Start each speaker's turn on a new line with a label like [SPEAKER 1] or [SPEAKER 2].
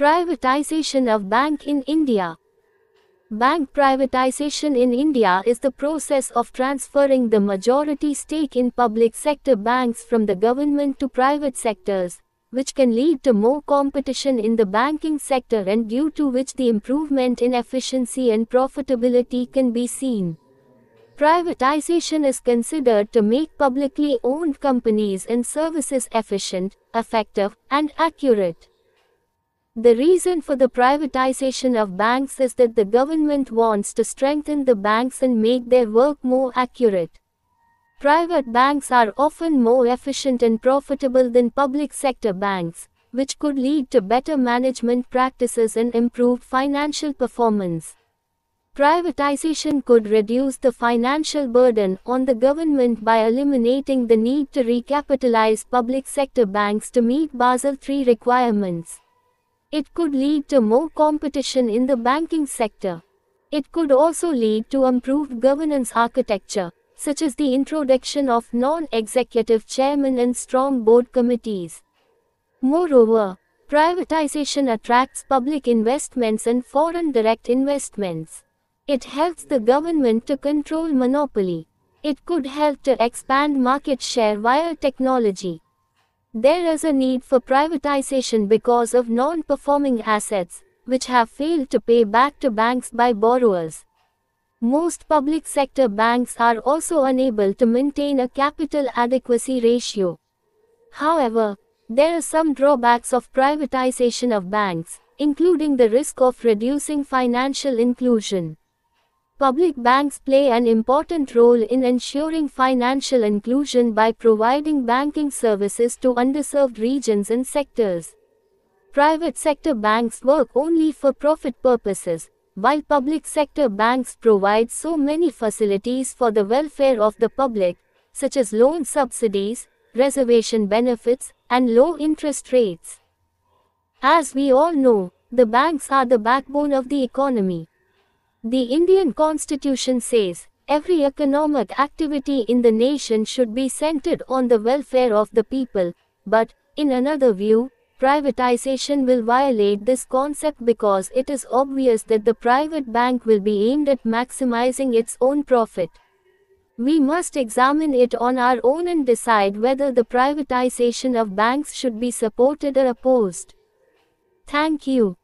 [SPEAKER 1] Privatization of bank in India. Bank privatization in India is the process of transferring the majority stake in public sector banks from the government to private sectors, which can lead to more competition in the banking sector and due to which the improvement in efficiency and profitability can be seen. Privatization is considered to make publicly owned companies and services efficient, effective, and accurate. The reason for the privatization of banks is that the government wants to strengthen the banks and make their work more accurate. Private banks are often more efficient and profitable than public sector banks, which could lead to better management practices and improved financial performance. Privatization could reduce the financial burden on the government by eliminating the need to recapitalize public sector banks to meet Basel III requirements. It could lead to more competition in the banking sector. It could also lead to improved governance architecture, such as the introduction of non-executive chairmen and strong board committees. Moreover, privatization attracts public investments and foreign direct investments. It helps the government to control monopoly. It could help to expand market share via technology. There is a need for privatization because of non-performing assets, which have failed to pay back to banks by borrowers. Most public sector banks are also unable to maintain a capital adequacy ratio. However, there are some drawbacks of privatization of banks, including the risk of reducing financial inclusion. Public banks play an important role in ensuring financial inclusion by providing banking services to underserved regions and sectors. Private sector banks work only for profit purposes, while public sector banks provide so many facilities for the welfare of the public, such as loan subsidies, reservation benefits, and low interest rates. As we all know, the banks are the backbone of the economy. The Indian Constitution says, every economic activity in the nation should be centered on the welfare of the people, but, in another view, privatization will violate this concept because it is obvious that the private bank will be aimed at maximizing its own profit. We must examine it on our own and decide whether the privatization of banks should be supported or opposed. Thank you.